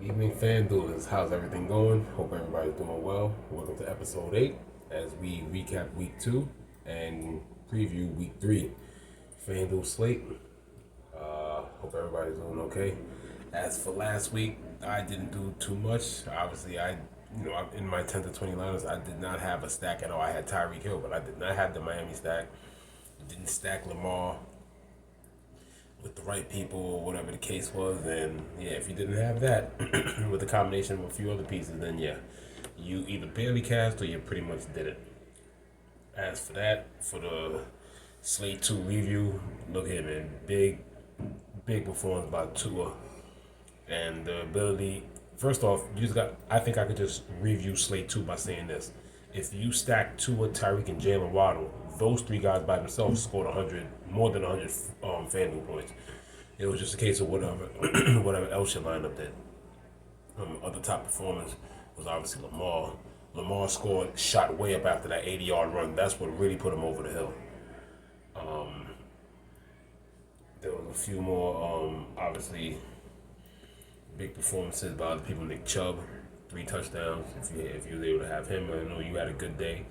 Evening Fan Duel. How's everything going? Hope everybody's doing well. Welcome to episode 8 as we recap week 2 and preview week 3. Fan Duel slate. Hope everybody's doing okay. As for last week, I didn't do too much. Obviously, in my 10 to 20 liners, I did not have a stack at all. I had Tyreek Hill, but I did not have the Miami stack. Didn't stack Lamar with the right people or whatever the case was. And yeah, if you didn't have that with a combination of a few other pieces, then yeah, you either barely cast or you pretty much did it. As for that, for the Slate 2 review, look here, man. Big performance by Tua. And the ability, first off, I think I could just review Slate 2 by saying this. If you stack Tua, Tyreek, and Jalen Waddle, those three guys by themselves scored more than 100 FanDuel points. It was just a case of whatever whatever else your lineup did. Other top performers was obviously Lamar. Lamar shot way up after that 80-yard run. That's what really put him over the hill. There was a few more, obviously, big performances by other people. Nick Chubb, 3 touchdowns. If you were able to have him, I know you had a good day.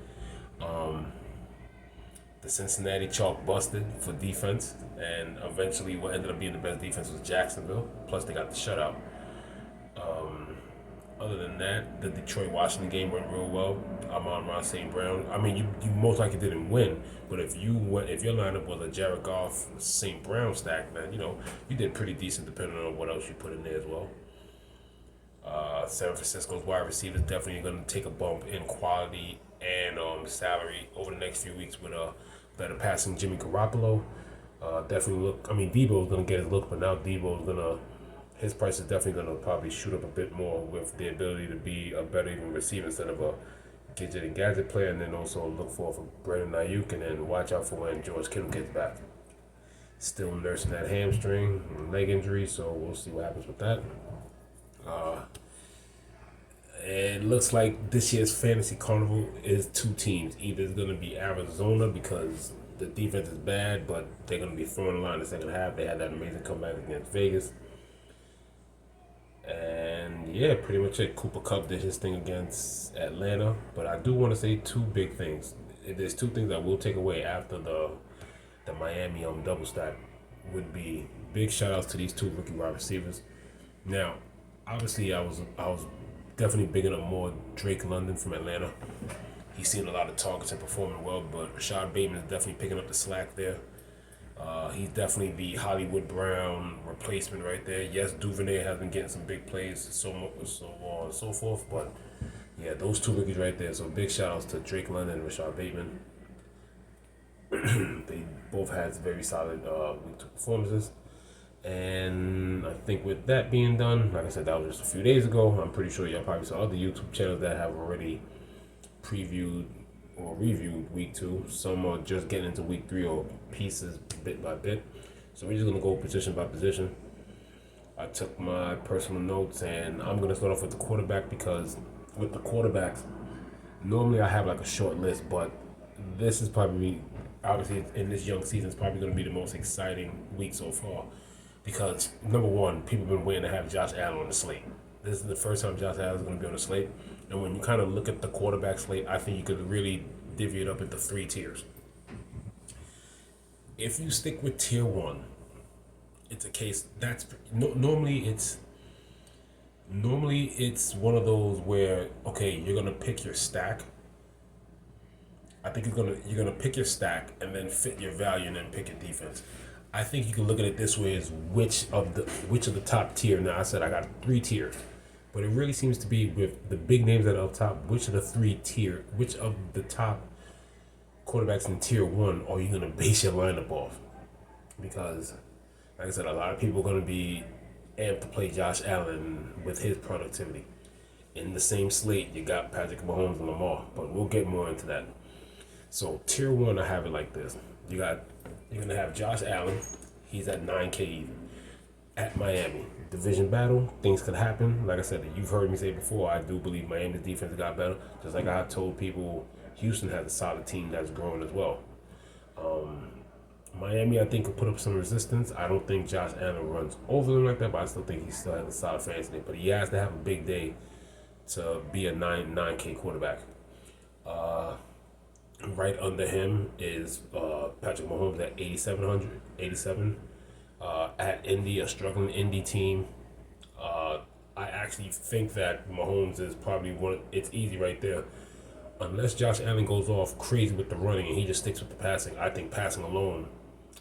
The Cincinnati chalk busted for defense, and eventually what ended up being the best defense was Jacksonville. Plus they got the shutout. Other than that, the Detroit-Washington game went real well. Amon-Ra St. Brown. I mean, you most likely didn't win, but if your lineup was a Jared Goff St. Brown stack, then you did pretty decent depending on what else you put in there as well. San Francisco's wide receivers definitely going to take a bump in quality and salary over the next few weeks with a better passing Jimmy Garoppolo. Definitely look. I mean, Debo's going to get his look, but now his price is definitely going to probably shoot up a bit more with the ability to be a better even receiver instead of a gadget player, and then also look for Brandon Ayuk, and then watch out for when George Kittle gets back. Still nursing that hamstring leg injury, so we'll see what happens with that. It looks like this year's fantasy carnival is 2 teams. Either it's going to be Arizona because the defense is bad, but they're going to be throwing a line in the second half. They had that amazing comeback against Vegas. And yeah, pretty much it. Cooper Kupp did his thing against Atlanta. But I do want to say 2 big things. There's 2 things I will take away after the Miami double stack would be big shout outs to these 2 rookie wide receivers. Now, obviously I was definitely bigging up more Drake London from Atlanta. He's seen a lot of targets and performing well, but Rashad Bateman is definitely picking up the slack there. He's definitely the Hollywood Brown replacement right there. Yes, Duvernay has been getting some big plays, so on and so forth. But yeah, those 2 rookies right there. So big shout outs to Drake London and Rashad Bateman. They both had very solid week 2 performances. And I think with that being done, like I said, that was just a few days ago. I'm pretty sure y'all probably saw other YouTube channels that have already previewed or reviewed week 2. Some are just getting into week 3 or pieces bit by bit. So we're just going to go position by position. I took my personal notes and I'm going to start off with the quarterback because with the quarterbacks, normally I have like a short list, but this is probably, obviously in this young season, it's probably going to be the most exciting week so far. Because, number one, people have been waiting to have Josh Allen on the slate. This is the first time Josh Allen is going to be on the slate. And when you kind of look at the quarterback slate, I think you could really divvy it up into 3 tiers. If you stick with tier 1, it's a case that's normally it's one of those where, okay, you're gonna pick your stack. I think you're gonna pick your stack and then fit your value and then pick your defense. I think you can look at it this way: as which of the top tier. Now I said I got 3 tiers, but it really seems to be with the big names that are up top. Which of the top quarterbacks in tier 1 are you gonna base your lineup off? Because, like I said, a lot of people are gonna be amped to play Josh Allen with his productivity. In the same slate, you got Patrick Mahomes and Lamar, but we'll get more into that. So tier 1, I have it like this: you're gonna have Josh Allen. He's at 9K even at Miami. Division battle, things could happen. Like I said, you've heard me say before, I do believe Miami's defense got better. Just like I told people, Houston has a solid team that's growing as well. Miami, I think, could put up some resistance. I don't think Josh Allen runs over them like that, but I still think he still has a solid fantasy day. But he has to have a big day to be a 9K quarterback. Right under him is Patrick Mahomes at 87. At Indy, a struggling Indy team. I actually think that Mahomes is probably one. It's easy right there. Unless Josh Allen goes off crazy with the running and he just sticks with the passing, I think passing alone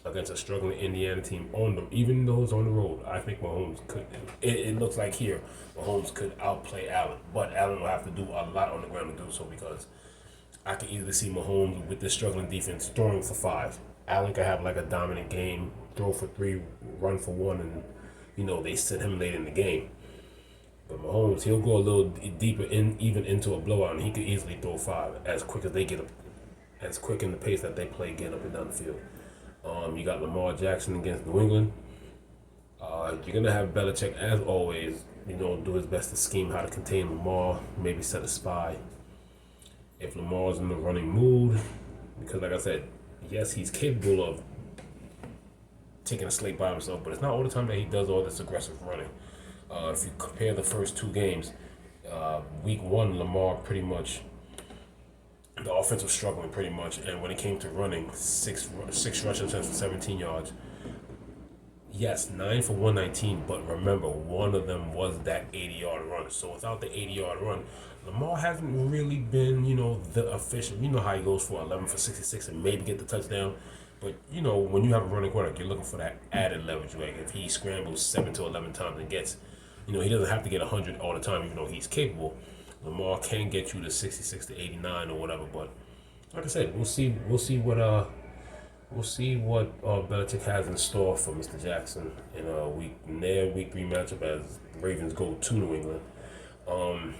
against a struggling Indiana team on them, even though it's on the road, I think Mahomes could. It looks like here Mahomes could outplay Allen, but Allen will have to do a lot on the ground to do so because I can easily see Mahomes with this struggling defense throwing for 5. Allen could have like a dominant game, throw for 3, run for 1, and they sit him late in the game. But Mahomes, he'll go a little deeper even into a blowout, and he could easily throw 5 as quick as they get up, as quick in the pace that they play, get up and down the field. You got Lamar Jackson against New England. You're gonna have Belichick as always, do his best to scheme how to contain Lamar, maybe set a spy. If Lamar's in the running mood, because like I said, yes, he's capable of taking a slate by himself, but it's not all the time that he does all this aggressive running. If you compare the first 2 games, week 1, Lamar pretty much, the offense was struggling pretty much, and when it came to running, six rushing attempts for 17 yards. Yes, 9 for 119, but remember, one of them was that 80-yard run. So without the 80-yard run, Lamar hasn't really been, the official. You know how he goes for 11 for 66 and maybe get the touchdown. But, when you have a running quarterback, you're looking for that added leverage. Like if he scrambles 7 to 11 times and gets, he doesn't have to get 100 all the time, even though he's capable. Lamar can get you to 66 to 89 or whatever. But like I said, we'll see what Belichick has in store for Mr. Jackson in their week 3 matchup as the Ravens go to New England.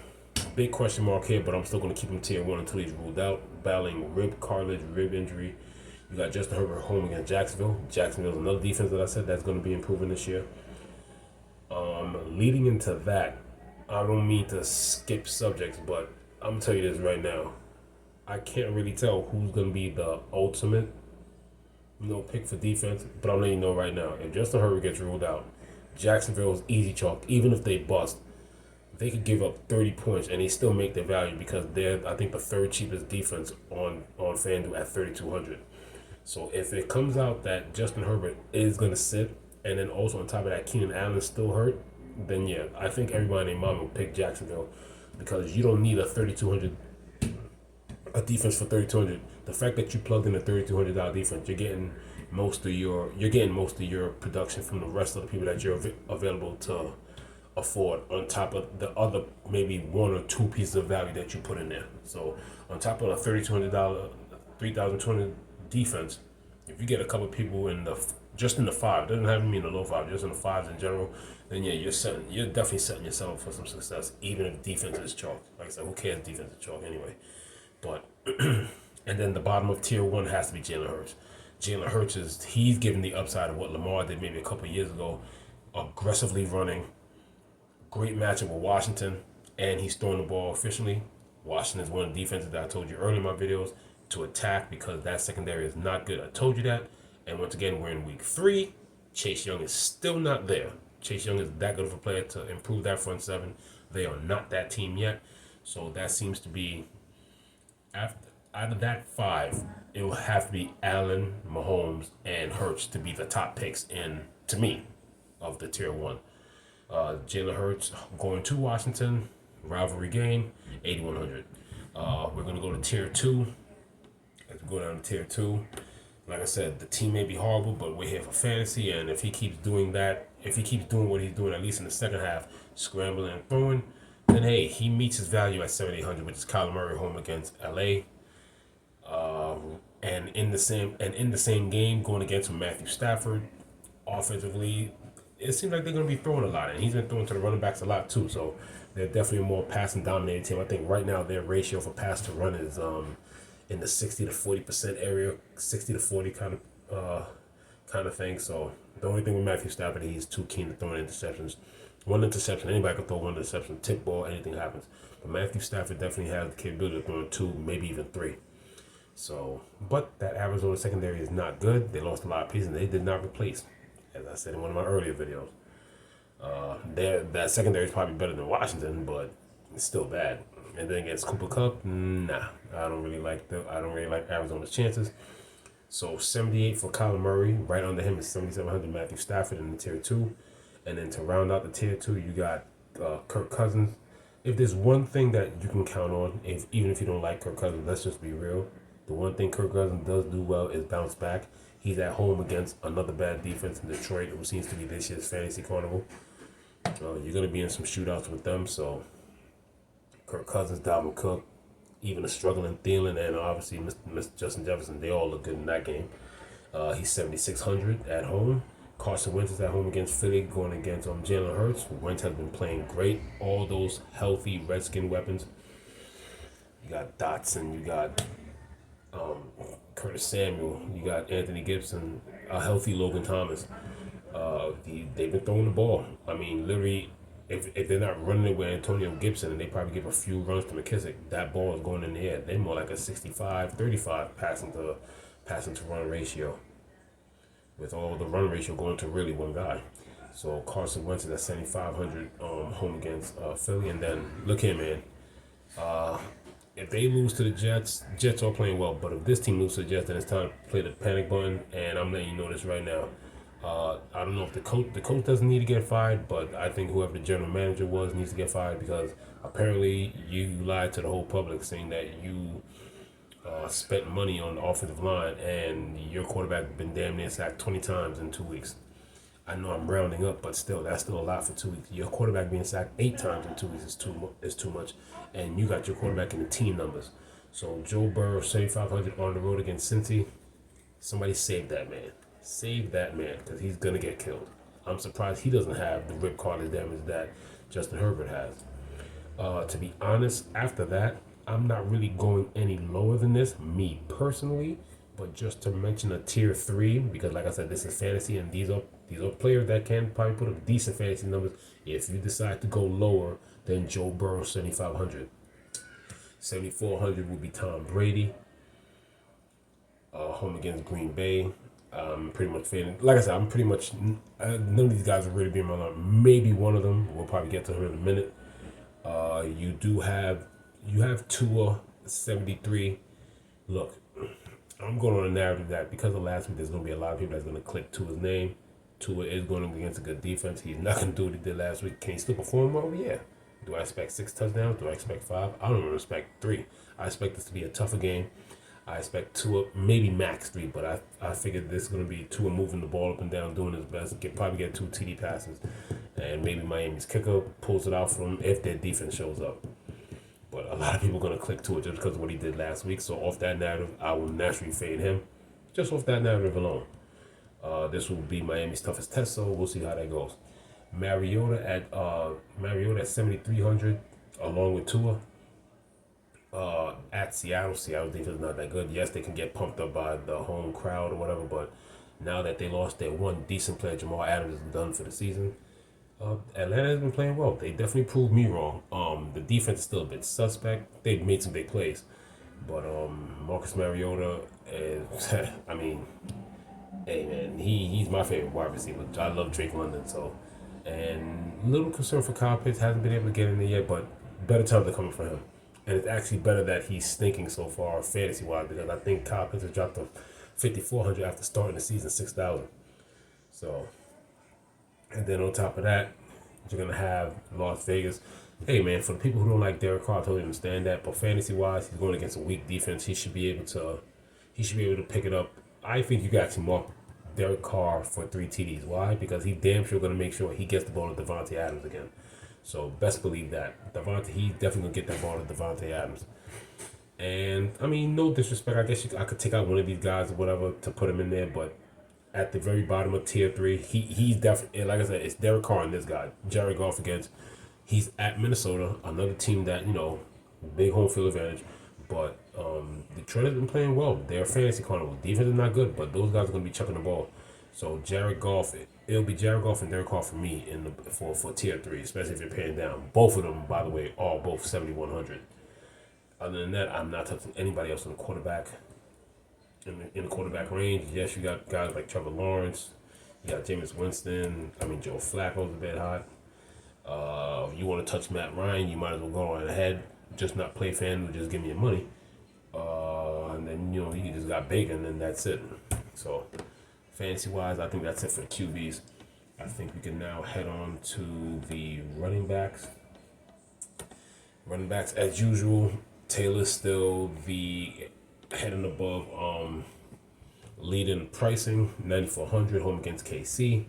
Big question mark here, but I'm still going to keep him tier 1 until he's ruled out. Battling rib injury. You got Justin Herbert home against Jacksonville. Jacksonville's another defense that I said that's going to be improving this year. Leading into that, I don't mean to skip subjects, but I'm going to tell you this right now. I can't really tell who's going to be the ultimate pick for defense, but I'm letting you know right now. If Justin Herbert gets ruled out, Jacksonville's easy chalk. Even if they bust, they could give up 30 points and they still make their value because they're, I think, the 3rd cheapest defense on Fan Duel at 3,200. So if it comes out that Justin Herbert is going to sit, and then also on top of that, Keenan Allen's still hurt, then yeah, I think everybody in their mom will pick Jacksonville because you don't need a defense for 3,200. The fact that you plugged in a $3,200 defense, you're getting most of your production from the rest of the people that you're available to afford, on top of the other maybe 1 or 2 pieces of value that you put in there. So on top of a $3,200, $3,200 defense, if you get a couple people in the 5, doesn't have to mean the low 5, just in the 5s in general, then yeah, you're definitely setting yourself up for some success, even if defense is chalk. Like I said, who cares if defense is chalk anyway? But and then the bottom of tier 1 has to be Jalen Hurts. Jalen Hurts he's given the upside of what Lamar did maybe a couple of years ago, aggressively running, great matchup with Washington, and he's throwing the ball efficiently. Washington is one of the defenses that I told you earlier in my videos to attack because that secondary is not good. I told you that. And once again, we're in week 3. Chase Young is still not there. Chase Young is that good of a player to improve that front 7. They are not that team yet. So that seems to be, out of that 5, it will have to be Allen, Mahomes, and Hurts to be the top picks to me, of the tier 1. Jalen Hurts going to Washington, rivalry game, 8,100. We're going to go to tier 2. As we go down to tier 2, like I said, the team may be horrible, but we're here for fantasy, and if he keeps doing what he's doing, at least in the second half, scrambling and throwing, then hey, he meets his value at 7,800, which is Kyler Murray home against LA. And in the same game, going against Matthew Stafford, offensively, it seems like they're going to be throwing a lot, and he's been throwing to the running backs a lot too. So they're definitely a more passing dominated team. I think right now their ratio for pass to run is in the 60 to 40% area, 60 to 40 kind of thing. So the only thing with Matthew Stafford, he's too keen to throwing interceptions. 1 interception, anybody can throw 1 interception, tip ball, anything happens. But Matthew Stafford definitely has the capability of throwing 2, maybe even 3. So, but that Arizona secondary is not good. They lost a lot of pieces. They did not replace, as I said in one of my earlier videos. That secondary is probably better than Washington, but it's still bad. And then against Cooper Cup, nah, I don't really like Arizona's chances. So 78 for Kyler Murray. Right under him is 7,700 Matthew Stafford in the tier two, and then to round out the tier two, you got Kirk Cousins. If there's one thing that you can count on, even if you don't like Kirk Cousins, let's just be real. The one thing Kirk Cousins does do well is bounce back. He's at home against another bad defense in Detroit, who seems to be this year's fantasy carnival. You're going to be in some shootouts with them. So Kirk Cousins, Dalvin Cook, even a struggling Thielen, and obviously Mr. Justin Jefferson, they all look good in that game. He's 7,600 at home. Carson Wentz is at home against Philly, going against Jalen Hurts. Wentz has been playing great. All those healthy Redskin weapons. You got Dotson, you got Curtis Samuel, you got Anthony Gibson, a healthy Logan Thomas. They've been throwing the ball. I mean, literally, if they're not running it with Antonio Gibson and they probably give a few runs to McKissick, that ball is going in the air. They're more like a 65-35 passing to run ratio, with all the run ratio going to really one guy. So Carson Wentz is at 7,500 home against Philly. And then look here, man. If they lose to the Jets are playing well. But if this team loses to the Jets, then it's time to play the panic button. And I'm letting you know this right now. I don't know if the coach doesn't need to get fired, but I think whoever the general manager was needs to get fired, because apparently you lied to the whole public saying that you spent money on the offensive line and your quarterback been damn near sacked 20 times in 2 weeks. I know I'm rounding up, but still, that's still a lot for 2 weeks. Your quarterback being sacked 8 times in 2 weeks is too much, and you got your quarterback in the team numbers. So Joe Burrow, 7,500 on the road against Cincy. Somebody save that man. Save that man, because he's going to get killed. I'm surprised he doesn't have the rip cartilage damage that Justin Herbert has. To be honest, after that, I'm not really going any lower than this, me personally, but just to mention a tier 3, because like I said, this is fantasy, and these are players that can probably put up decent fantasy numbers if you decide to go lower than Joe Burrow, 7,500. 7,400 would be Tom Brady, home against Green Bay. Pretty much fading. Like I said, I'm pretty much none of these guys are really being my line. Maybe one of them. We'll probably get to her in a minute. You have Tua 73. Look, I'm going on a narrative that because of last week, there's going to be a lot of people that's going to click Tua's name. Tua is going against a good defense. He's not going to do what he did last week. Can he still perform well? Yeah. Do I expect 6 touchdowns? Do I expect 5? I don't even expect 3. I expect this to be a tougher game. I expect Tua, maybe max 3, but I figured this is going to be Tua moving the ball up and down, doing his best. Probably get 2 TD passes. And maybe Miami's kicker pulls it out for him if their defense shows up. But a lot of people are going to click to it just because of what he did last week. So off that narrative, I will naturally fade him. Just off that narrative alone. This will be Miami's toughest test, so we'll see how that goes. Mariota at 7,300 along with Tua. At Seattle defense is not that good. Yes, they can get pumped up by the home crowd or whatever, but now that they lost their one decent player, Jamal Adams is done for the season. Atlanta has been playing well. They definitely proved me wrong. The defense is still a bit suspect. They've made some big plays, but Marcus Mariota is, I mean, hey man, he's my favorite wide receiver. I love Drake London, so, and a little concern for Kyle Pitts, hasn't been able to get in there yet, but better times are coming for him. And it's actually better that he's stinking so far fantasy-wise, because I think Kyle Pitts has dropped to 5,400 after starting the season 6,000. So, and then on top of that, you're going to have Las Vegas. Hey, man, for the people who don't like Derek Carr, I totally understand that. But fantasy-wise, he's going against a weak defense. He should be able to pick it up. I think you got to mark Derek Carr for 3 TDs. Why? Because he's damn sure going to make sure he gets the ball to Devontae Adams again. So best believe that. He's definitely going to get that ball to Devontae Adams. And, I mean, no disrespect. I guess I could take out one of these guys or whatever to put him in there. But at the very bottom of tier 3, he's definitely, like I said, it's Derek Carr and this guy. Jared Goff against, he's at Minnesota, another team that, big home field advantage. But Detroit has been playing well. They're a fantasy carnival. Defense is not good, but those guys are going to be chucking the ball. So Jared Goff, it'll be Jared Goff and Derek Carr for me for tier 3, especially if you're paying down. Both of them, by the way, are both 7,100. Other than that, I'm not touching anybody else on the quarterback. in the quarterback range. Yes, you got guys like Trevor Lawrence. You got Jameis Winston. I mean, Joe Flacco's a bit hot. If you want to touch Matt Ryan, you might as well go on ahead. Just not play FanDuel, just give me your money. And then, you just got Bacon, and that's it. So, fantasy-wise, I think that's it for the QBs. I think we can now head on to the running backs. Running backs, as usual, Taylor's still the head and above leading pricing, 9,400 home against KC.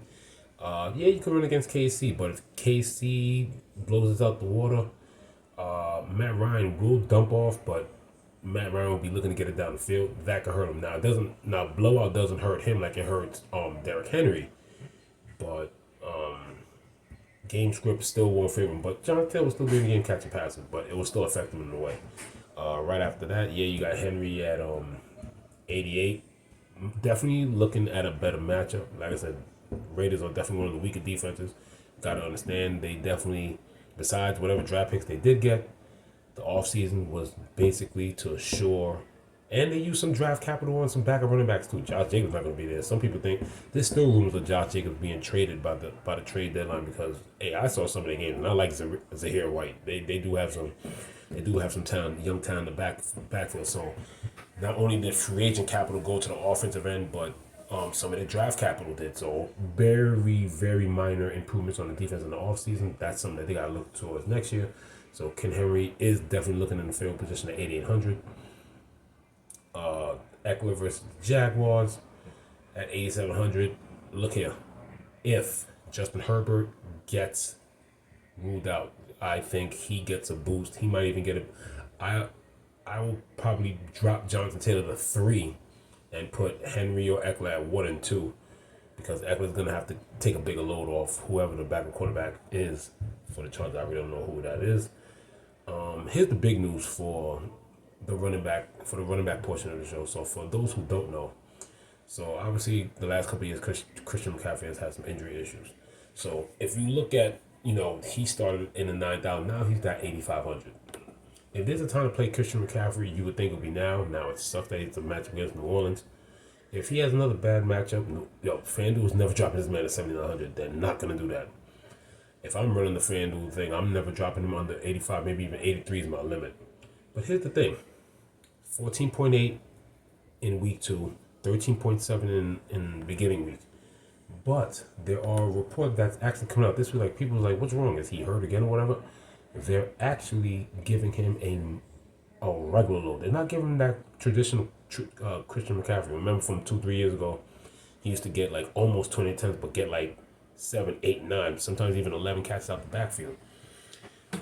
Yeah, you can run against KC, but if KC blows us out the water, Matt Ryan will dump off, but Matt Ryan will be looking to get it down the field. That could hurt him. Now blowout doesn't hurt him like it hurts Derrick Henry, but game script still won't favor him. But Jonathan Taylor was still doing the game catching passes, but it will still affect him in a way. Right after that, yeah, you got Henry at 88. Definitely looking at a better matchup. Like I said, Raiders are definitely one of the weaker defenses. Got to understand they definitely, besides whatever draft picks they did get, the offseason was basically to assure, and they used some draft capital on some backup running backs too. Josh Jacobs not going to be there. Some people think there's still rumors of Josh Jacobs being traded by the trade deadline because I saw some of the games and I like Zahir White. They do have some talent, young talent in the backfield. So not only did free agent capital go to the offensive end, but some of the draft capital did. So very, very minor improvements on the defense in the offseason. That's something that they got to look towards next year. So Ken Henry is definitely looking in the field position at 8,800. Eckler versus Jaguars at 8,700. Look here. If Justin Herbert gets ruled out, I think he gets a boost. He might even get it. I will probably drop Jonathan Taylor to 3 and put Henry or Eckler at 1 and 2 because Eckler's going to have to take a bigger load off whoever the backup quarterback is for the Chargers. I really don't know who that is. Here's the big news for the running back portion of the show. So for those who don't know, so obviously the last couple of years Christian McCaffrey has had some injury issues. So if you look at, he started in the 9,000, now he's got 8,500. If there's a time to play Christian McCaffrey, you would think it would be now. Now it sucks that it's a matchup against New Orleans. If he has another bad matchup, FanDuel's never dropping this man at 7,900. They're not going to do that. If I'm running the FanDuel thing, I'm never dropping him under 85, maybe even 83 is my limit. But here's the thing. 14.8 in week 2, 13.7 in the beginning week. But there are reports that's actually coming out this week. Like, people are like, what's wrong? Is he hurt again or whatever? They're actually giving him a regular load. They're not giving him that traditional Christian McCaffrey. Remember from 2-3 years ago, he used to get like almost 20 attempts, but get like 7, 8, 9, sometimes even 11 catches out the backfield.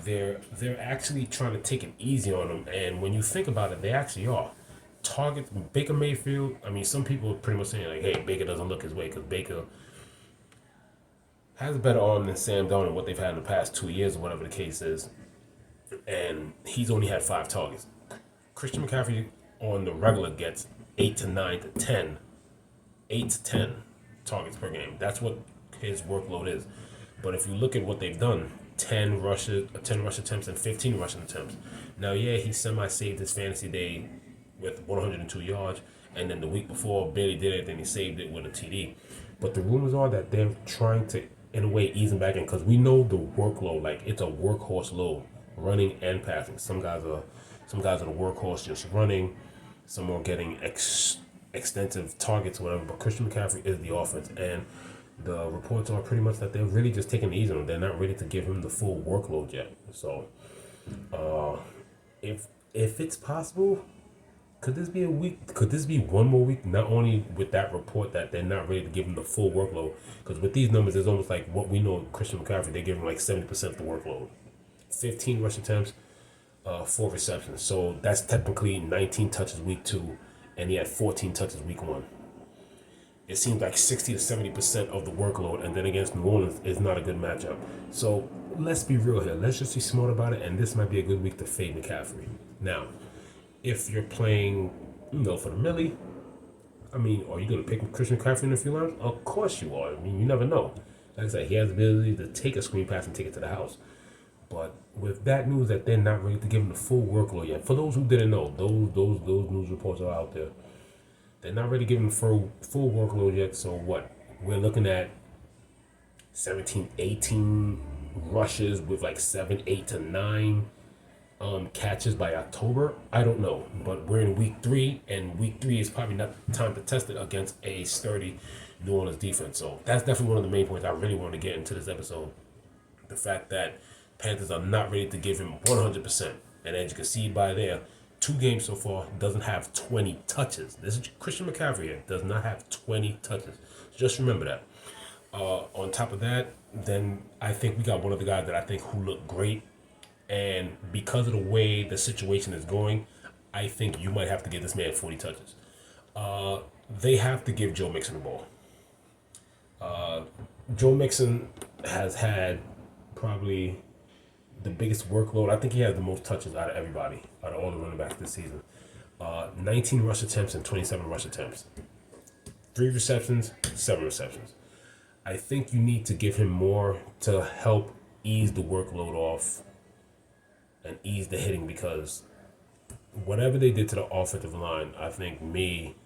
They're actually trying to take it easy on him, and when you think about it, they actually are. Target Baker Mayfield. I mean, some people are pretty much saying like, "Hey, Baker doesn't look his way," because Baker has a better arm than Sam Darnold, what they've had in the past 2 years, or whatever the case is, and he's only had 5 targets. Christian McCaffrey on the regular gets 8 to 9 to 10, 8 to 10 targets per game. That's what his workload is. But if you look at what they've done, 10 rush attempts and 15 rushing attempts. Now, yeah, he semi-saved his fantasy day with 102 yards, and then the week before barely did anything. He saved it with a TD. But the rumors are that they're trying to, in a way, ease him back in because we know the workload, like it's a workhorse load, running and passing. Some guys are the workhorse just running. Some are getting extensive targets or whatever. But Christian McCaffrey is the offense, and the reports are pretty much that they're really just taking it easy on him. They're not ready to give him the full workload yet. So, if it's possible, could this be a week? Could this be one more week? Not only with that report that they're not ready to give him the full workload, because with these numbers, it's almost like what we know of Christian McCaffrey. They give him like 70% of the workload, 15 rush attempts, 4 receptions. So that's technically 19 touches week 2, and he had 14 touches week 1. It seems like 60 to 70% of the workload, and then against New Orleans is not a good matchup. So let's be real here. Let's just be smart about it, and this might be a good week to fade McCaffrey. Now, if you're playing, for the millie, I mean, are you going to pick Christian McCaffrey in a few lines? Of course you are. I mean, you never know. Like I said, he has the ability to take a screen pass and take it to the house. But with that news that they're not ready to give him the full workload yet, for those who didn't know, those news reports are out there, They're not really giving full workload yet. So what? We're looking at 17, 18 rushes with like 7, 8 to 9 catches by October. I don't know, but we're in week 3, and week 3 is probably not the time to test it against a sturdy New Orleans defense. So that's definitely one of the main points I really want to get into this episode. The fact that Panthers are not ready to give him 100%. And as you can see by there, 2 games so far, doesn't have 20 touches. This is Christian McCaffrey here, does not have 20 touches. Just remember that. On top of that, then I think we got one of the guys that I think who looked great. And because of the way the situation is going, I think you might have to give this man 40 touches. They have to give Joe Mixon the ball. Joe Mixon has had probably the biggest workload. I think he has the most touches out of everybody, out of all the running backs this season. 19 rush attempts and 27 rush attempts. 3 receptions, 7 receptions. I think you need to give him more to help ease the workload off and ease the hitting, because whatever they did to the offensive line, I think me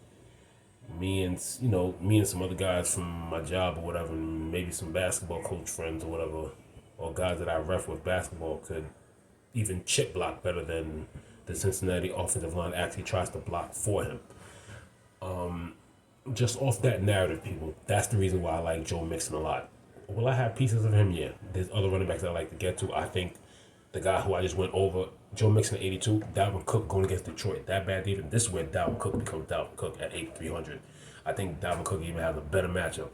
and some other guys from my job or whatever, and maybe some basketball coach friends or whatever, or guys that I ref with basketball, could even chip block better than the Cincinnati offensive line actually tries to block for him. Just off that narrative, people, that's the reason why I like Joe Mixon a lot. Will I have pieces of him? Yeah. There's other running backs that I like to get to. I think the guy who I just went over, Joe Mixon at 82, Dalvin Cook going against Detroit. That bad defense. This is where Dalvin Cook becomes Dalvin Cook at 8,300. I think Dalvin Cook even has a better matchup.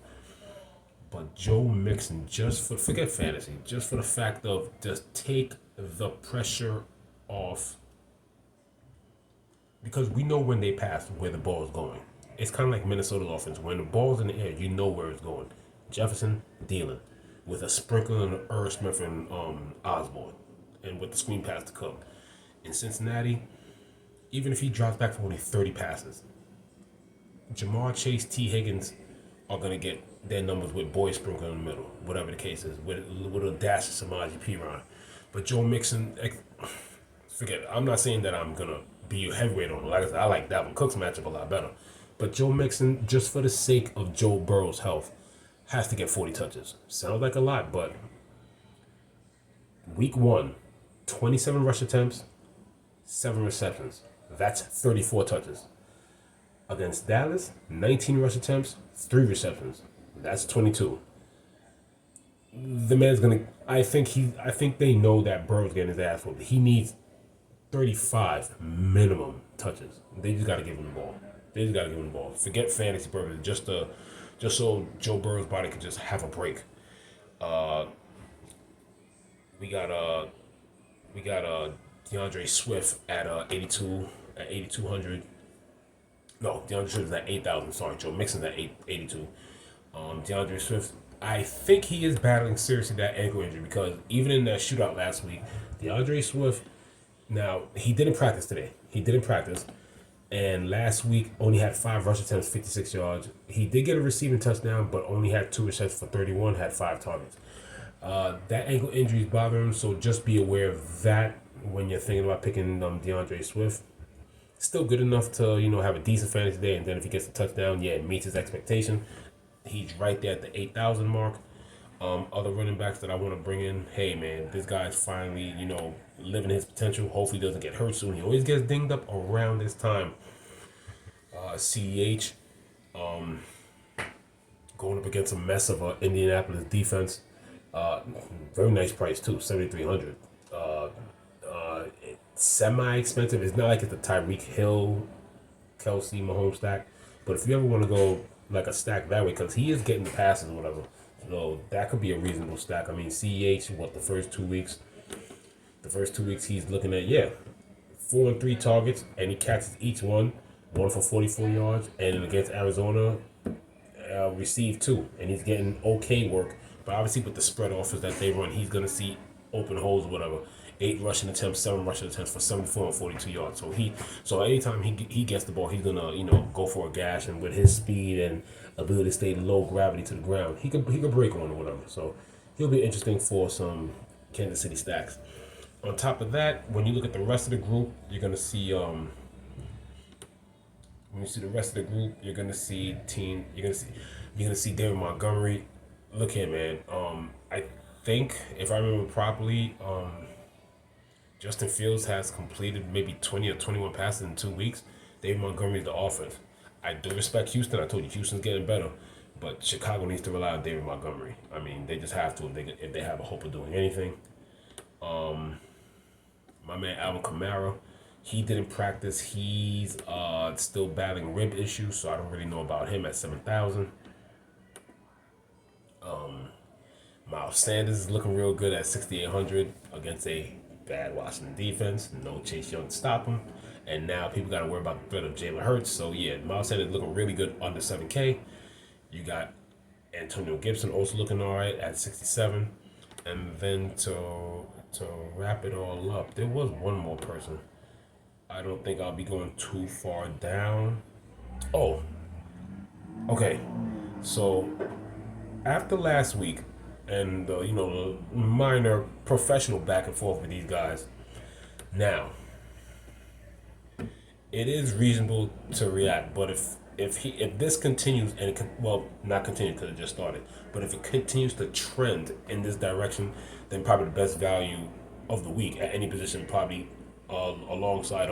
But Joe Mixon, forget fantasy, just for the fact of just take the pressure off. Because we know when they pass where the ball is going. It's kind of like Minnesota's offense. When the ball's in the air, you know where it's going. Jefferson, Thielen, with a sprinkle of Irv Smith and Osborne, and with the screen pass to Cook. In Cincinnati, even if he drops back for only 30 passes, Jamar Chase, T. Higgins are going to get their numbers with Boyd Sprinkle in the middle, whatever the case is, with a dash of Samaje Perine. But Joe Mixon, forget it. I'm not saying that I'm going to be a heavyweight on him. Like I said, I like Dalvin Cook's matchup a lot better. But Joe Mixon, just for the sake of Joe Burrow's health, has to get 40 touches. Sounds like a lot, but week 1, 27 rush attempts, 7 receptions. That's 34 touches. Against Dallas, 19 rush attempts, 3 receptions. That's 22. The man's gonna. I think they know that Burrow's getting his ass whooped. He needs 35 minimum touches. They just gotta give him the ball. Forget fantasy purposes. Just so Joe Burrow's body could just have a break. We got DeAndre Swift at 8,200. No, DeAndre Swift is at 8,000. Sorry, Joe Mixon's at 82. DeAndre Swift, I think he is battling seriously that ankle injury, because even in that shootout last week, DeAndre Swift, now he didn't practice today. And last week only had 5 rush attempts, 56 yards. He did get a receiving touchdown, but only had 2 receptions for 31, had 5 targets. That ankle injury is bothering him, so just be aware of that when you're thinking about picking DeAndre Swift. Still good enough to, have a decent fantasy day, and then if he gets a touchdown, it meets his expectation. He's right there at the 8,000 mark. Other running backs that I want to bring in, hey man, this guy's finally, living his potential. Hopefully he doesn't get hurt soon. He always gets dinged up around this time. CEH, going up against a mess of Indianapolis defense. Very nice price too, 7,300. Semi-expensive. It's not like it's a Tyreek Hill, Kelsey, Mahomes stack. But if you ever want to go like a stack that way, because he is getting the passes or whatever, so that could be a reasonable stack. I mean, CEH, the first 2 weeks? The first 2 weeks he's looking at, 4 and 3 targets, and he catches each one for 44 yards. And against Arizona, received 2, and he's getting okay work. But obviously with the spread offers that they run, he's going to see open holes or whatever. 8 rushing attempts, 7 rushing attempts for 74 and 42 yards. So anytime he gets the ball, he's gonna go for a gash, and with his speed and ability to stay low gravity to the ground, he could break one or whatever. So he'll be interesting for some Kansas City stacks. On top of that, when you look at the rest of the group, you're gonna see When you see the rest of the group, you're gonna see David Montgomery. Look here, man. I think if I remember properly, Justin Fields has completed maybe 20 or 21 passes in 2 weeks. David Montgomery is the offense. I do respect Houston. I told you Houston's getting better, but Chicago needs to rely on David Montgomery. I mean, they just have to if they have a hope of doing anything. My man Alvin Kamara, he didn't practice. He's still battling rib issues, so I don't really know about him at 7,000. Miles Sanders is looking real good at 6,800 against a bad Washington defense. No Chase Young to stop him. And now people got to worry about the threat of Jalen Hurts. So, yeah, Miles Sanders looking really good under 7K. You got Antonio Gibson also looking all right at 67. And then to wrap it all up, there was one more person. I don't think I'll be going too far down. Oh, okay. So, after last week, and the minor professional back and forth with these guys. Now, it is reasonable to react, but if this continues and not continue because it just started, but if it continues to trend in this direction, then probably the best value of the week at any position, probably alongside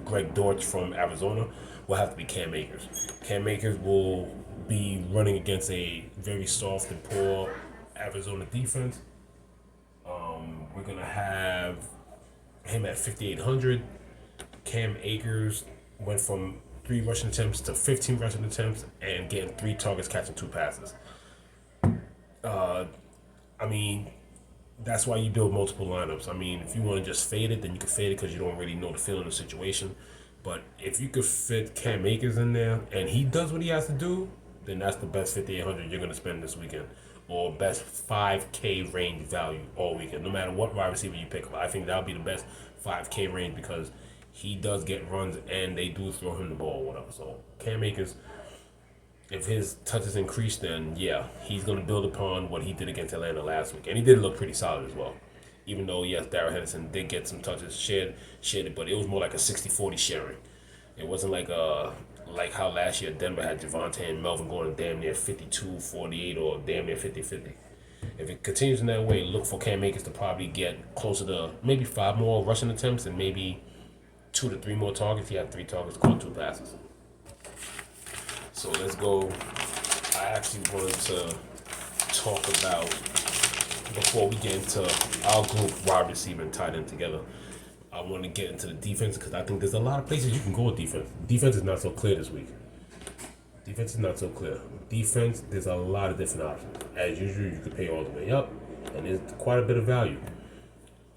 Greg Dortch from Arizona, will have to be Cam Akers. Cam Akers will be running against a very soft and poor Arizona defense. We're gonna have him at 5,800. Cam Akers went from 3 rushing attempts to 15 rushing attempts and getting 3 targets, catching 2 passes. I mean, that's why you build multiple lineups. I mean, if you want to just fade it, then you can fade it because you don't really know the feeling of the situation. But if you could fit Cam Akers in there and he does what he has to do, then that's the best 5,800 you're going to spend this weekend. Or best 5K range value all weekend, no matter what wide receiver you pick. I think that'll be the best 5K range because he does get runs and they do throw him the ball or whatever. So Cam Akers, if his touches increase, then yeah, he's going to build upon what he did against Atlanta last week. And he did look pretty solid as well. Even though, yes, Darrell Henderson did get some touches, shared it, but it was more like a 60-40 sharing. It wasn't like how last year Denver had Javonte and Melvin going damn near 52-48 or damn near 50-50. If it continues in that way, look for Cam Akers to probably get closer to maybe 5 more rushing attempts and maybe 2 to 3 more targets. He had 3 targets, caught 2 passes. So let's go. I actually wanted to talk about, before we get into our group wide receiver and tight end together, I want to get into the defense because I think there's a lot of places you can go with defense. Defense is not so clear this week. Defense, there's a lot of different options. As usual, you can pay all the way up, and there's quite a bit of value.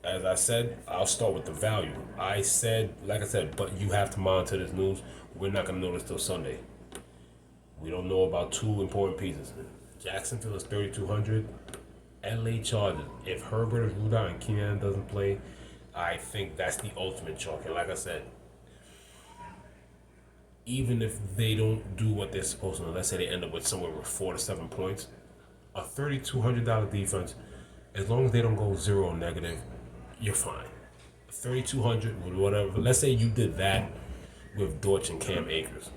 As I said, I'll start with the value. Like I said, but you have to monitor this news. We're not going to know this till Sunday. We don't know about 2 important pieces. Jacksonville is 3,200. LA Chargers. If Herbert is ruled out and Keenan doesn't play, I think that's the ultimate chalk. And like I said, even if they don't do what they're supposed to do, let's say they end up with somewhere with 4 to 7 points, a $3,200 defense, as long as they don't go 0 negative, you're fine. 3,200 with whatever. Let's say you did that with Dortch and Cam Akers.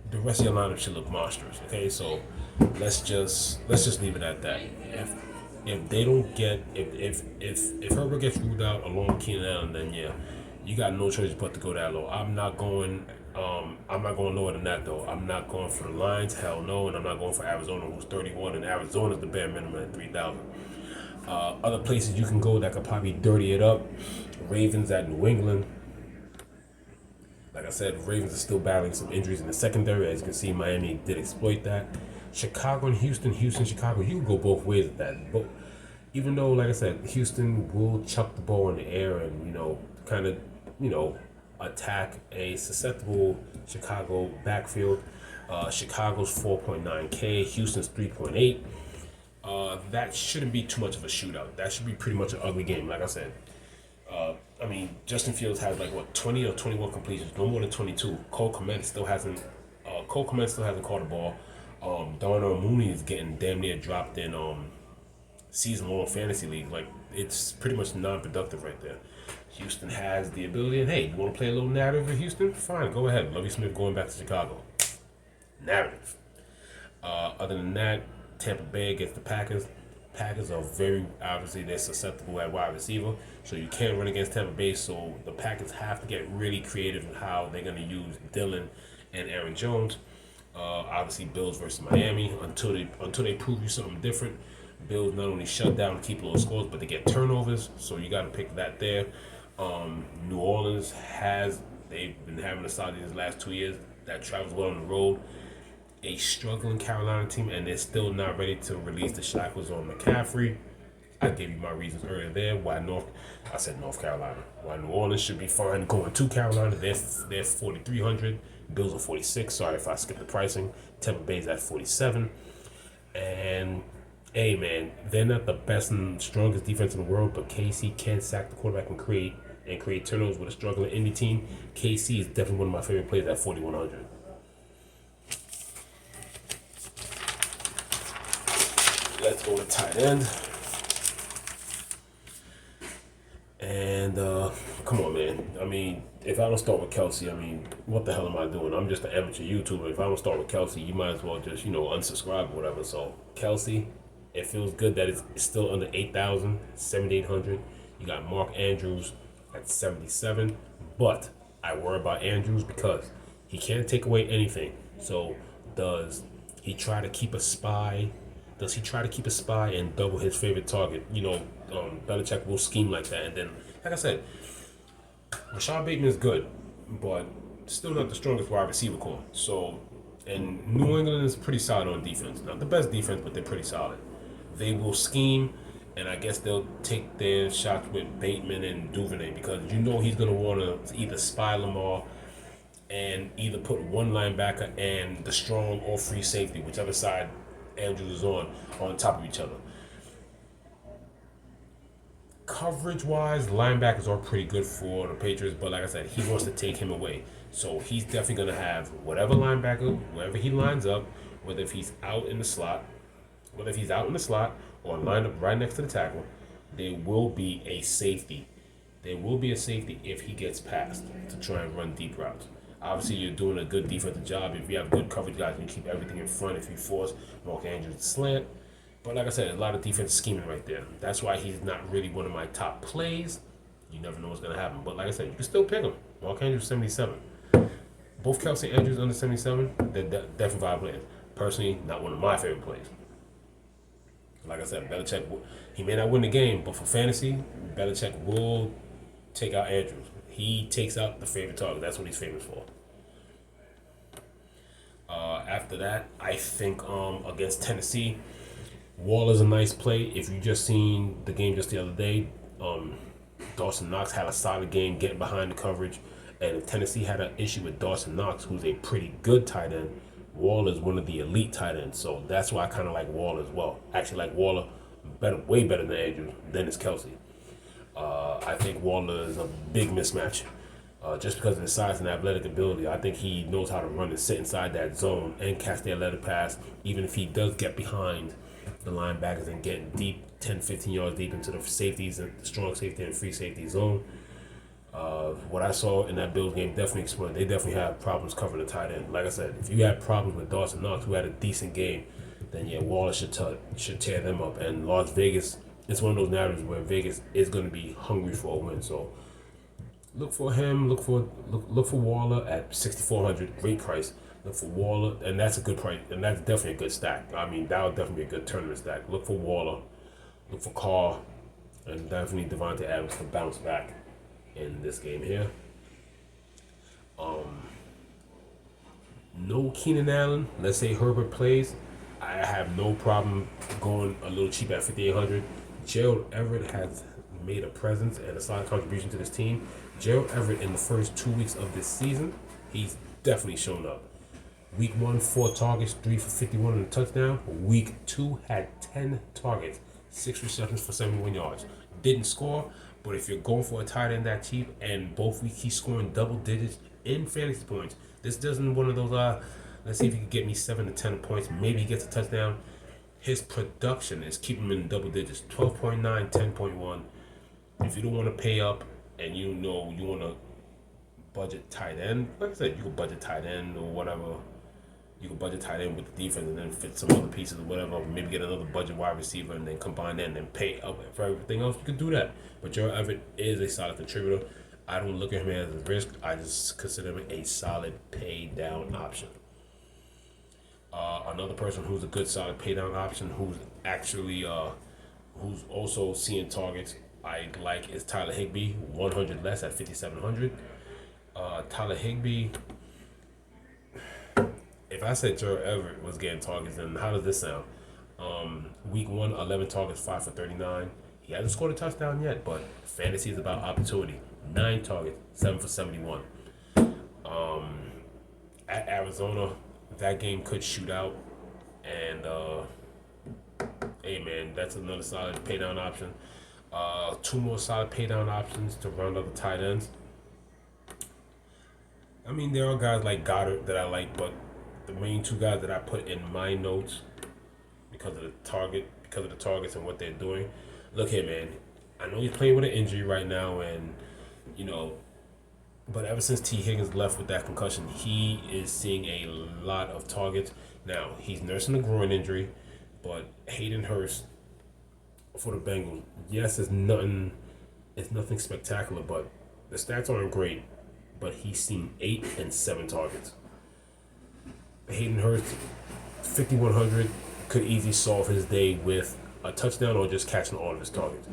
The rest of your lineup should look monstrous. Okay, so let's just leave it at that. If they don't get if Herbert gets ruled out along with Keenan Allen, then yeah, you got no choice but to go that low. I'm not going lower than that though. I'm not going for the Lions, hell no, and I'm not going for Arizona, who's 31, and Arizona's the bare minimum at 3,000. Other places you can go that could probably dirty it up. Ravens at New England. Like I said, Ravens are still battling some injuries in the secondary. As you can see, Miami did exploit that. Chicago and Houston, Chicago, you can go both ways at that. But even though, like I said, Houston will chuck the ball in the air and, kind of, attack a susceptible Chicago backfield. Chicago's 4.9K, Houston's 3.8. That shouldn't be too much of a shootout. That should be pretty much an ugly game, like I said. Justin Fields has 20 or 21 completions, no more than 22. Cole Kmet still hasn't caught the ball. Darnell Mooney is getting damn near dropped in season-long fantasy league. Like, it's pretty much non-productive right there. Houston has the ability, and hey, you want to play a little narrative in Houston? Fine, go ahead. Lovie Smith going back to Chicago. Narrative. Other than that, Tampa Bay gets the Packers. Packers are very, obviously, they're susceptible at wide receiver, so you can't run against Tampa Bay, so the Packers have to get really creative in how they're going to use Dillon and Aaron Jones. Obviously, Bills versus Miami, until they prove you something different. Bills not only shut down and keep low scores, but they get turnovers, so you got to pick that there. New Orleans they've been having a solid these last 2 years that travels well on the road. A struggling Carolina team, and they're still not ready to release the shackles on McCaffrey. I gave you my reasons earlier there why North Carolina. Why New Orleans should be fine going to Carolina. They're 4,300. Bills are 46. Sorry if I skipped the pricing. Tampa Bay's at 47. And hey man, they're not the best and strongest defense in the world, but KC can sack the quarterback and create turnovers with a struggling Indy team. KC is definitely one of my favorite players at 4,100. Let's go to tight end. And come on, man. I mean, if I don't start with Kelsey, I mean, what the hell am I doing? I'm just an amateur YouTuber. If I don't start with Kelsey, you might as well just, unsubscribe or whatever. So, Kelsey, it feels good that it's still under 8,000, 7,800. You got Mark Andrews at 77. But I worry about Andrews because he can't take away anything. So, does he try to keep a spy? Does he try to keep a spy and double his favorite target? Belichick will scheme like that. And then, like I said, Rashad Bateman is good, but still not the strongest wide receiver core. So, and New England is pretty solid on defense. Not the best defense, but they're pretty solid. They will scheme, and I guess they'll take their shots with Bateman and Duvernay because he's going to want to either spy Lamar and either put one linebacker and the strong or free safety, whichever side Andrews is on top of each other. Coverage-wise, linebackers are pretty good for the Patriots, but like I said, he wants to take him away. So he's definitely going to have whatever linebacker, wherever he lines up, whether if he's out in the slot or lined up right next to the tackle, there will be a safety. There will be a safety if he gets past to try and run deep routes. Obviously, you're doing a good defensive job. If you have good coverage guys, you keep everything in front if you force Mark Andrews to slant. But like I said, a lot of defense scheming right there. That's why he's not really one of my top plays. You never know what's going to happen. But like I said, you can still pick him. Mark Andrews, 77. Both Kelsey and Andrews under 77, they're definitely viable players. Personally, not one of my favorite plays. Like I said, Belichick, he may not win the game, but for fantasy, Belichick will take out Andrews. He takes out the favorite target. That's what he's famous for. After that, I think against Tennessee, Waller's a nice play. If you just seen the game just the other day, Dawson Knox had a solid game getting behind the coverage. And if Tennessee had an issue with Dawson Knox, who's a pretty good tight end, Waller's one of the elite tight ends. So that's why I kind of like Waller as well. Actually like Waller way better than Andrews, than is Kelsey. I think Waller is a big mismatch. Just because of his size and athletic ability, I think he knows how to run and sit inside that zone and catch the athletic pass, even if he does get behind the linebackers and get deep, 10, 15 yards deep into the safeties and the strong safety and free safety zone. What I saw in that Bills game definitely explained. They definitely have problems covering the tight end. Like I said, if you had problems with Dawson Knox, who had a decent game, then yeah, Waller should tear them up. And Las Vegas, it's one of those narratives where Vegas is going to be hungry for a win. So look for him. Look for Waller at 6,400. Great price. Look for Waller, and that's a good price, and that's definitely a good stack. I mean, that would definitely be a good tournament stack. Look for Waller. Look for Carr, and definitely Devontae Adams to bounce back in this game here. No Keenan Allen. Let's say Herbert plays. I have no problem going a little cheap at 5,800. Gerald Everett has made a presence and a solid contribution to this team. Gerald Everett in the first 2 weeks of this season, he's definitely shown up. Week 1, 4 targets, 3 for 51 and a touchdown. Week 2 had 10 targets, 6 receptions for 71 yards. Didn't score, but if you're going for a tight end that cheap and both weeks he's scoring double digits in fantasy points, this doesn't one of those, let's see if he can get me 7 to 10 points. Maybe he gets a touchdown. his production is keeping him in double digits, 12.9, 10.1. If you don't want to pay up and you know you want to budget tight end, like I said, you can budget tight end or whatever. You can budget tight end with the defense and then fit some other pieces or whatever. Maybe get another budget wide receiver and then combine that and then pay up for everything else. You can do that. But Gerald Everett is a solid contributor. I don't look at him as a risk. I just consider him a solid pay down option. Another person who's a good solid pay down option, who's actually who's also seeing targets I like, is Tyler Higbee, 100 less at 5,700. Tyler Higbee, if I said Gerald Everett was getting targets, then how does this sound? Week 1, 11 targets, 5 for 39. He hasn't scored a touchdown yet, but fantasy is about opportunity. 9 targets, 7 for 71. At Arizona, that game could shoot out. And, hey, man, that's another solid pay down option. 2 more solid pay down options to round up the tight ends. I mean, there are guys like Goddard that I like, but the main 2 guys that I put in my notes because of the targets and what they're doing. Look here, man. I know he's playing with an injury right now, and but ever since T. Higgins left with that concussion, he is seeing a lot of targets. Now he's nursing a groin injury, but Hayden Hurst for the Bengals, yes, it's nothing spectacular, but the stats aren't great. But he's seen 8 and 7 targets. Hayden Hurst, 5,100, could easily solve his day with a touchdown or just catching all of his targets.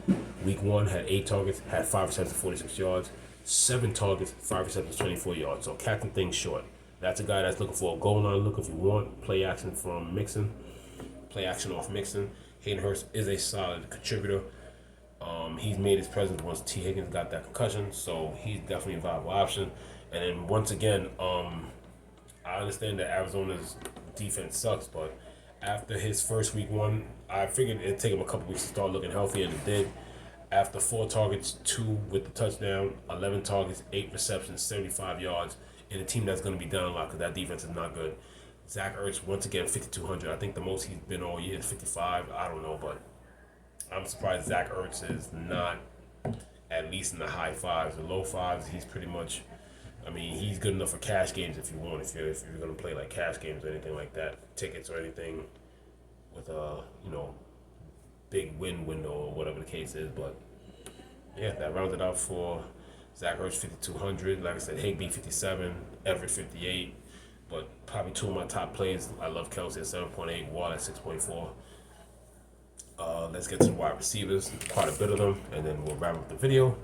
Week 1 had 8 targets, had 5 receptions, 46 yards. 7 targets, 5 receptions, 24 yards. So catching things short. That's a guy that's looking for a goal line look if you want. Play action from Mixon. Play action off Mixon. Hayden Hurst is a solid contributor. He's made his presence once T. Higgins got that concussion, so he's definitely a viable option. And then once again, I understand that Arizona's defense sucks, but after his first week 1, I figured it'd take him a couple weeks to start looking healthy, and it did. After 4 targets, 2 with the touchdown, 11 targets, 8 receptions, 75 yards, in a team that's going to be down a lot because that defense is not good. Zach Ertz, once again, 5,200. I think the most he's been all year is 55. I don't know, but I'm surprised Zach Ertz is not at least in the high 5s. The low 5s, he's pretty much, I mean, he's good enough for cash games if you want, if you're going to play like cash games or anything like that, tickets or anything with a, big win window or whatever the case is. But yeah, that rounded out for Zach Ertz, 5,200. Like I said, Higbee, 57, Everett, 58. But probably 2 of my top plays. I love Kelsey at 7.8, Wall at 6.4. Let's get to the wide receivers, quite a bit of them, and then we'll wrap up the video.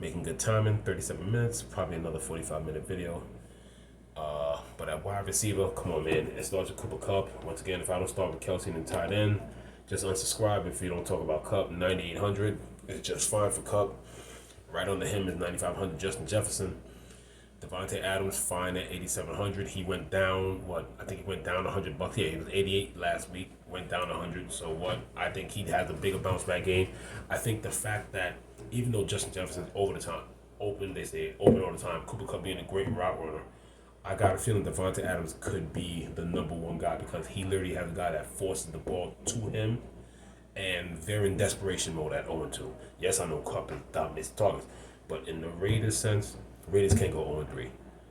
Making good timing, 37 minutes, probably another 45-minute video. But at wide receiver, come on, man, it starts with Cooper Kupp. Once again, if I don't start with Kelsey and tight end, just unsubscribe if you don't talk about Kupp. 9,800 is just fine for Kupp. Right under him is 9,500 Justin Jefferson. Devontae Adams, fine at 8,700. He went down, I think he went down $100. Yeah, he was 88 last week, went down 100. So I think he has a bigger bounce back game. I think the fact that even though Justin Jefferson's open, they say open all the time, Cooper Kupp being a great route runner, I got a feeling Devontae Adams could be the number 1 guy because he literally has a guy that forces the ball to him, and they're in desperation mode at 0-2. Yes, I know Kupp is dominates targets, but in the Raiders sense, Raiders can't go 0-3.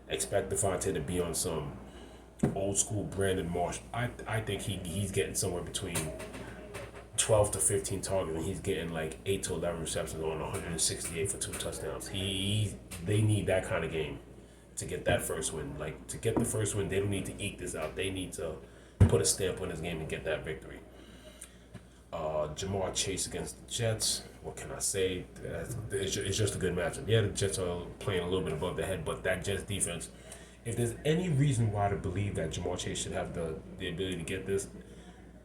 Expect Devontae to be on some old school Brandon Marsh. I think he's getting somewhere between 12 to 15 targets, and he's getting like 8 to 11 receptions on 168 for 2 touchdowns. They need that kind of game to get that first win. Like, to get the first win, they don't need to eke this out. They need to put a stamp on this game and get that victory. Jamar Chase against the Jets. What can I say? It's just a good matchup. Yeah, the Jets are playing a little bit above their head, but that Jets defense, if there's any reason why to believe that Jamar Chase should have the ability to get this,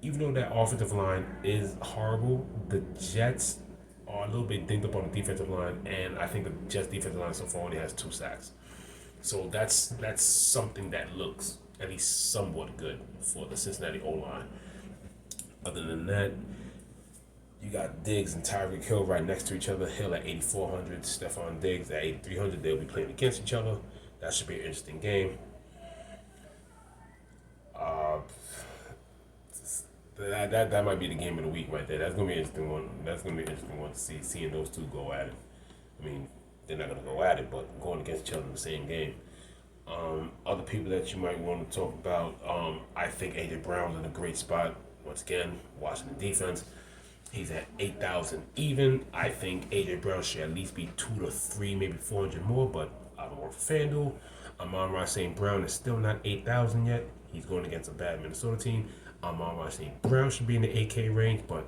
even though that offensive line is horrible, the Jets are a little bit dinged up on the defensive line, and I think the Jets defensive line so far only has 2 sacks. So that's something that looks at least somewhat good for the Cincinnati O-line. Other than that, you got Diggs and Tyreek Hill right next to each other. Hill at 8,400, Stephon Diggs at 8,300. They'll be playing against each other. That should be an interesting game. that might be the game of the week right there. That's gonna be an interesting one. That's gonna be an interesting one to see, seeing those two go at it. I mean, they're not gonna go at it, but going against each other in the same game. Other people that you might want to talk about, I think AJ Brown's in a great spot. Once again, Washington defense. He's at 8,000 even. I think AJ Brown should at least be 2 to 3, maybe 400 more, but I don't work for FanDuel. Amon-Ra St. Brown is still not 8,000 yet. He's going against a bad Minnesota team. Amon-Ra St. Brown should be in the 8K range, but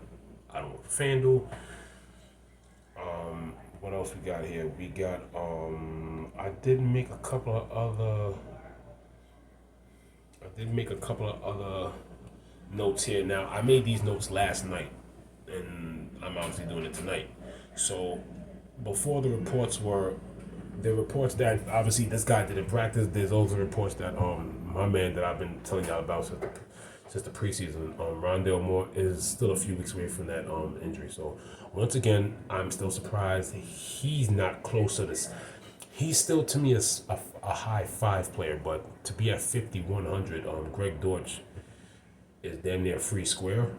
I don't work for FanDuel. What else we got here? We got, I did make a couple of other notes here. Now, I made these notes last night, and I'm obviously doing it tonight. So, before the reports that obviously this guy didn't practice. There's also reports that my man that I've been telling y'all about since the preseason, Rondale Moore, is still a few weeks away from that injury. So once again, I'm still surprised he's not close to this. He's still, to me, a high 5 player, but to be at 5,100, Greg Dortch is damn near free square.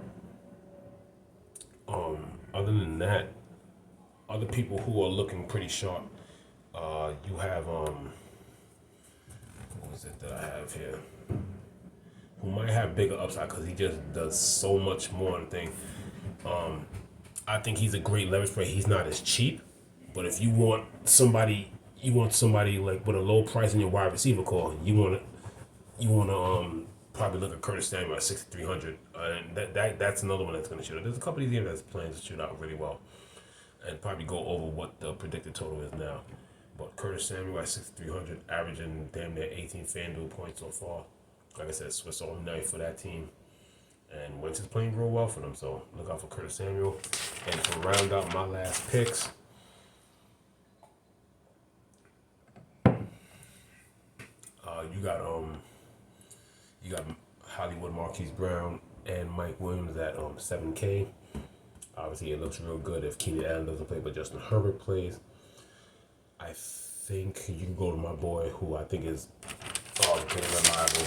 Other than that, other people who are looking pretty sharp, you have what was it that I have here? Who might have bigger upside because he just does so much more on the thing. I think he's a great leverage player. He's not as cheap, but if you want somebody like with a low price in your wide receiver core, you want to probably look at Curtis Samuel at 6,300, and that's another one that's going to shoot out. There's a couple of these games that's playing to shoot out really well, and probably go over what the predicted total is now. But Curtis Samuel at 6,300, averaging damn near 18 FanDuel points so far. Like I said, Swiss Army knife for that team. And Wentz is playing real well for them, so look out for Curtis Samuel. And to round out my last picks, you got Hollywood Marquise Brown and Mike Williams at 7K. Obviously, it looks real good if Keenan Allen doesn't play, but Justin Herbert plays. I think you can go to my boy, who I think is pretty reliable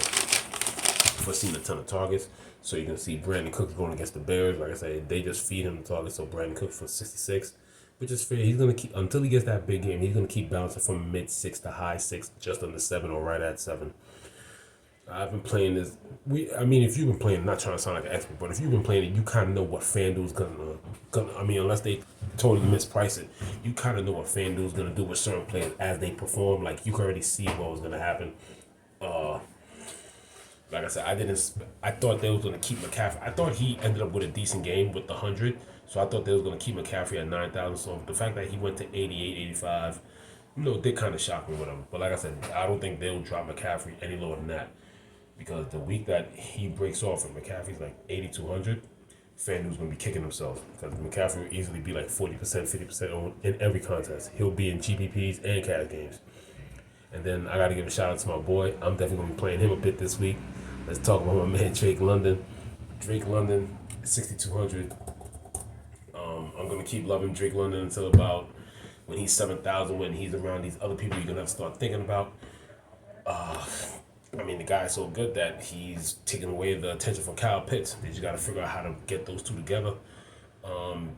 for seeing a ton of targets. So you can see Brandon Cooks going against the Bears. Like I said, they just feed him the targets. So Brandon Cooks for 66, which is fair. He's gonna keep until he gets that big game. He's gonna keep bouncing from mid 6 to high 6, just under 7 or right at 7. I've been playing this. If you've been playing, not trying to sound like an expert, but if you've been playing it, you kind of know what FanDuel's gonna. Unless they totally misprice it, you kind of know what FanDuel's gonna do with certain players as they perform. Like you can already see what was gonna happen. Like I said, I thought they was gonna keep McCaffrey. I thought he ended up with a decent game with the 100, so I thought they was gonna keep McCaffrey at 9,000. So the fact that he went to 88, 85, they kind of shocked me with him. But like I said, I don't think they'll drop McCaffrey any lower than that. Because the week that he breaks off and McCaffrey's like 8,200, FanDuel's going to be kicking themselves. Because McCaffrey will easily be like 40%, 50% in every contest. He'll be in GPPs and cash games. And then I got to give a shout out to my boy. I'm definitely going to be playing him a bit this week. Let's talk about my man Drake London. Drake London, 6,200. I'm going to keep loving Drake London until about when he's 7,000, when he's around these other people you're going to have to start thinking about. The guy's so good that he's taking away the attention from Kyle Pitts. They just got to figure out how to get those two together.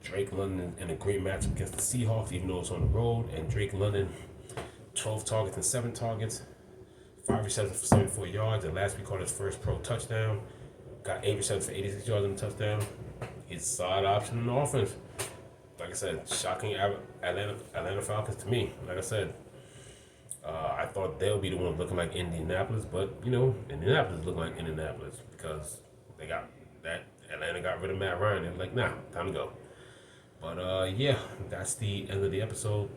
Drake London in a great matchup against the Seahawks, even though it's on the road. And Drake London, 12 targets and 7 targets, 5 receptions for 74 yards. And last week caught his first pro touchdown. Got 8 receptions for 86 yards on the touchdown. He's a solid option in the offense. Like I said, shocking Atlanta Falcons to me. Like I said, I thought they'll be the ones looking like Indianapolis, but Indianapolis look like Indianapolis because they got that. Atlanta got rid of Matt Ryan. They're like, nah, time to go. But that's the end of the episode.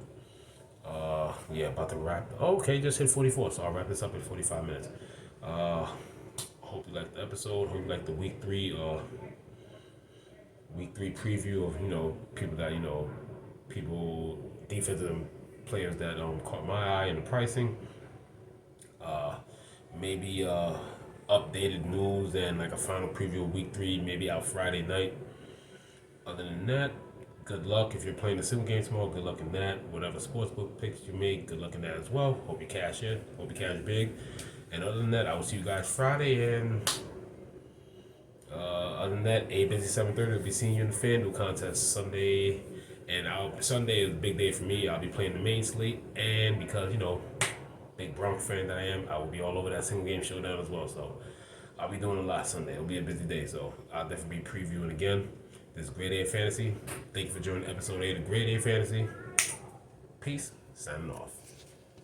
About to wrap. Okay, just hit 44, so I'll wrap this up in 45 minutes. Hope you liked the episode. Hope you liked the week 3 preview of people that defensive players that caught my eye in the pricing. Maybe updated news and like a final preview of week 3, maybe out Friday night. Other than that, good luck. If you're playing the single game tomorrow, good luck in that. Whatever sportsbook picks you make, good luck in that as well. Hope you cash in. Hope you cash big. And other than that, I will see you guys Friday, and Other than that, a busy 7:30. I'll be seeing you in the Fan Duel contest Sunday, and Sunday is a big day for me. I'll be playing the main slate, and because big Bronx fan that I am, I will be all over that single game showdown as well. So I'll be doing a lot Sunday. It'll be a busy day, so I'll definitely be previewing again. This is Grade A Fantasy. Thank you for joining episode 8 of Grade A Fantasy. Peace. Signing off.